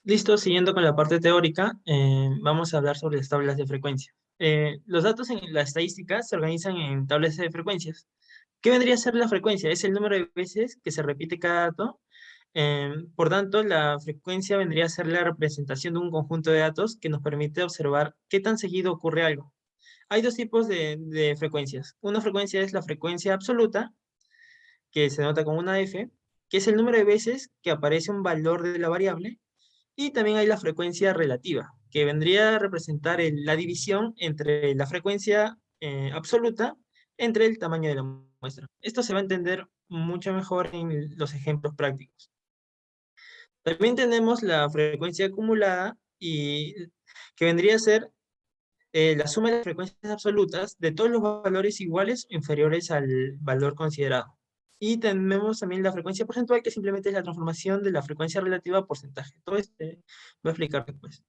Listo, siguiendo con la parte teórica, vamos a hablar sobre las tablas de frecuencia. Los datos en la estadística se organizan en tablas de frecuencias. ¿Qué vendría a ser la frecuencia? Es el número de veces que se repite cada dato. Por tanto, la frecuencia vendría a ser la representación de un conjunto de datos que nos permite observar qué tan seguido ocurre algo. Hay dos tipos de frecuencias. Una frecuencia es la frecuencia absoluta, que se nota con una F, que es el número de veces que aparece un valor de la variable. Y también hay la frecuencia relativa, que vendría a representar la división entre la frecuencia absoluta entre el tamaño de la muestra. Esto se va a entender mucho mejor en los ejemplos prácticos. También tenemos la frecuencia acumulada y que vendría a ser la suma de las frecuencias absolutas de todos los valores iguales o inferiores al valor considerado. Y tenemos también la frecuencia porcentual, que simplemente es la transformación de la frecuencia relativa a porcentaje. Todo esto voy a explicar después.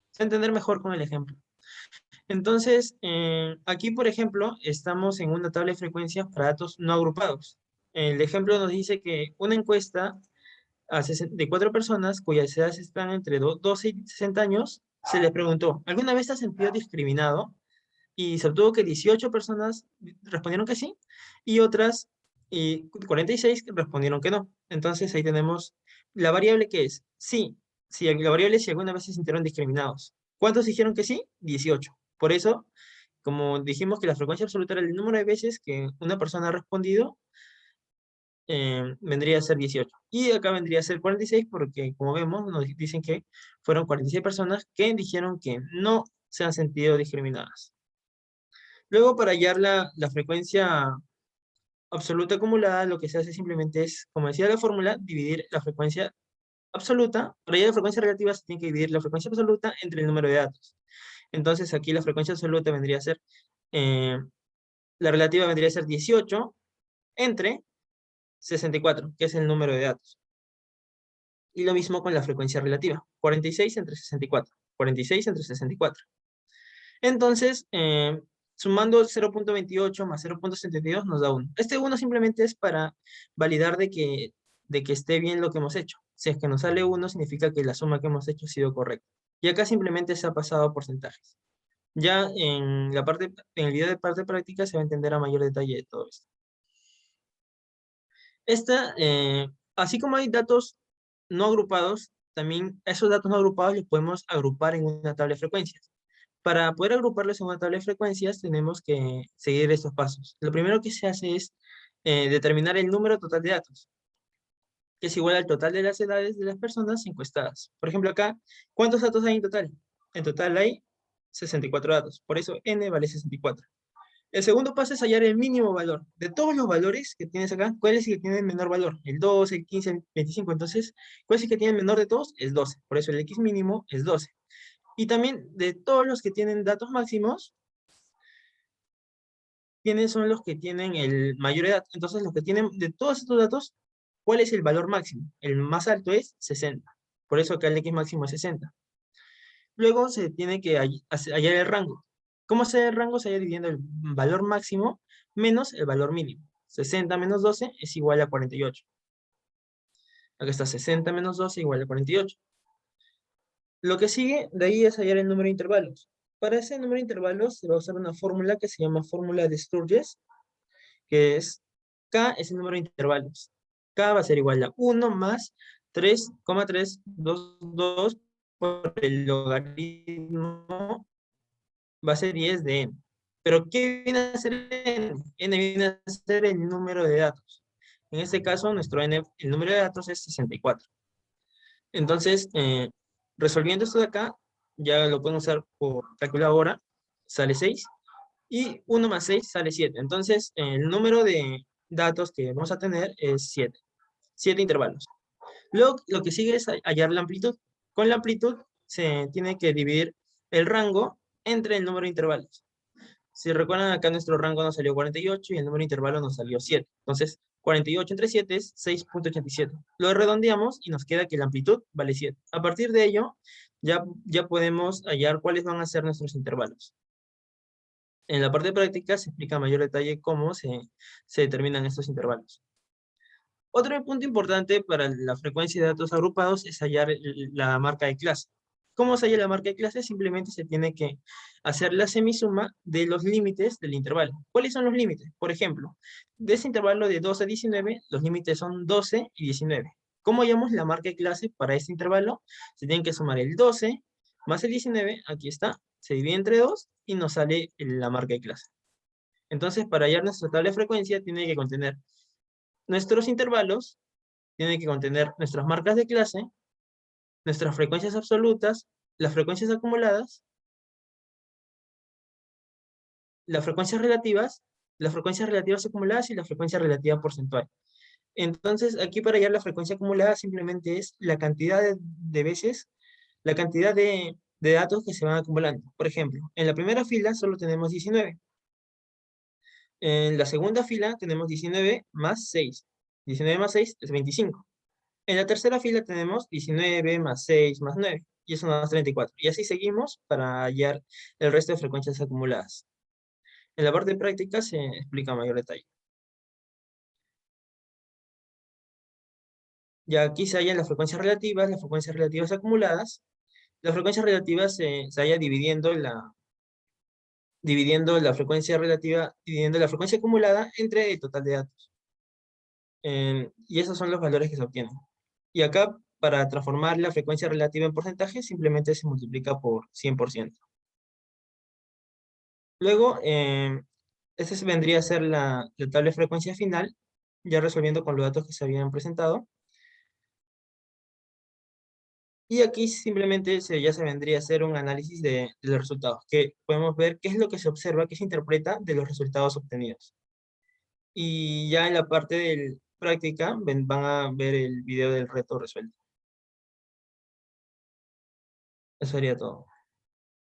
Se va a entender mejor con el ejemplo. Entonces, aquí, por ejemplo, estamos en una tabla de frecuencias para datos no agrupados. El ejemplo nos dice que una encuesta a 64 personas cuyas edades están entre 12 y 60 años, se les preguntó, ¿alguna vez te has sentido discriminado? Y se obtuvo que 18 personas respondieron que sí y otras 46 respondieron que no. Entonces ahí tenemos la variable que es sí, si la variable es si alguna vez se sintieron discriminados. ¿Cuántos dijeron que sí? 18. Por eso, como dijimos que la frecuencia absoluta era el número de veces que una persona ha respondido, vendría a ser 18. Y acá vendría a ser 46 porque, como vemos, nos dicen que fueron 46 personas que dijeron que no se han sentido discriminadas. Luego, para hallar la frecuencia absoluta acumulada, lo que se hace simplemente es, como decía la fórmula, dividir la frecuencia absoluta. Para hallar la frecuencia relativa se tiene que dividir la frecuencia absoluta entre el número de datos. Entonces, aquí la frecuencia absoluta vendría a ser, eh, la relativa vendría a ser 18 entre 64, que es el número de datos. Y lo mismo con la frecuencia relativa, 46 entre 64. 46 entre 64. Entonces, sumando 0.28 más 0.72 nos da 1. Este 1 simplemente es para validar de que esté bien lo que hemos hecho. Si es que nos sale 1, significa que la suma que hemos hecho ha sido correcta. Y acá simplemente se ha pasado a porcentajes. Ya en el video de parte práctica se va a entender a mayor detalle de todo esto. Esta, así como hay datos no agrupados, también esos datos no agrupados los podemos agrupar en una tabla de frecuencias. Para poder agruparlos en una tabla de frecuencias tenemos que seguir estos pasos. Lo primero que se hace es determinar el número total de datos, que es igual al total de las edades de las personas encuestadas. Por ejemplo, acá, ¿cuántos datos hay en total? En total hay 64 datos, por eso n vale 64. El segundo paso es hallar el mínimo valor. De todos los valores que tienes acá, ¿cuál es el que tiene el menor valor? El 12, el 15, el 25. Entonces, ¿cuál es el que tiene el menor de todos? Es 12. Por eso el x mínimo es 12. Y también de todos los que tienen datos máximos, ¿quiénes son los que tienen el mayor edad? Entonces, los que tienen de todos estos datos, ¿cuál es el valor máximo? El más alto es 60. Por eso acá el x máximo es 60. Luego se tiene que hallar el rango. ¿Cómo se halla el rango? Se halla dividiendo el valor máximo menos el valor mínimo. 60 menos 12 es igual a 48. Acá está 60 menos 12 igual a 48. Lo que sigue de ahí es hallar el número de intervalos. Para ese número de intervalos se va a usar una fórmula que se llama fórmula de Sturges, que es K es el número de intervalos. K va a ser igual a 1 más 3,322 por el logaritmo va a ser 10 de n. Pero ¿qué viene a ser n? N viene a ser el número de datos. En este caso, nuestro n, el número de datos es 64. Entonces, resolviendo esto de acá, ya lo pueden usar por calculadora, sale 6. Y 1 más 6 sale 7. Entonces, el número de datos que vamos a tener es 7. 7 intervalos. Luego, lo que sigue es hallar la amplitud. Con la amplitud se tiene que dividir el rango entre el número de intervalos. Si recuerdan, acá nuestro rango nos salió 48 y el número de intervalo nos salió 7. Entonces, 48 entre 7 es 6.87. Lo redondeamos y nos queda que la amplitud vale 7. A partir de ello, ya podemos hallar cuáles van a ser nuestros intervalos. En la parte práctica se explica a mayor detalle cómo se determinan estos intervalos. Otro punto importante para la frecuencia de datos agrupados es hallar la marca de clase. ¿Cómo se halla la marca de clase? Simplemente se tiene que hacer la semisuma de los límites del intervalo. ¿Cuáles son los límites? Por ejemplo, de ese intervalo de 12 a 19, los límites son 12 y 19. ¿Cómo hallamos la marca de clase para este intervalo? Se tienen que sumar el 12 más el 19, aquí está, se divide entre 2 y nos sale la marca de clase. Entonces, para hallar nuestra tabla de frecuencia, tiene que contener nuestros intervalos, tiene que contener nuestras marcas de clase, nuestras frecuencias absolutas, las frecuencias acumuladas, las frecuencias relativas acumuladas y la frecuencia relativa porcentual. Entonces, aquí para hallar la frecuencia acumulada simplemente es la cantidad de veces, la cantidad de datos que se van acumulando. Por ejemplo, en la primera fila solo tenemos 19. En la segunda fila tenemos 19 más 6. 19 más 6 es 25. En la tercera fila tenemos 19 más 6 más 9, y eso nos da 34. Y así seguimos para hallar el resto de frecuencias acumuladas. En la parte práctica se explica a mayor detalle. Ya aquí se hallan las frecuencias relativas acumuladas. Las frecuencias relativas se halla dividiendo la frecuencia relativa, dividiendo la frecuencia acumulada entre el total de datos. Y esos son los valores que se obtienen. Y acá, para transformar la frecuencia relativa en porcentaje, simplemente se multiplica por 100%. Luego, esta vendría a ser la tabla de frecuencia final, ya resolviendo con los datos que se habían presentado. Y aquí simplemente ya se vendría a hacer un análisis de los resultados, que podemos ver qué es lo que se observa, qué se interpreta de los resultados obtenidos. Y ya en la parte de práctica van a ver el video del reto resuelto. Eso sería todo.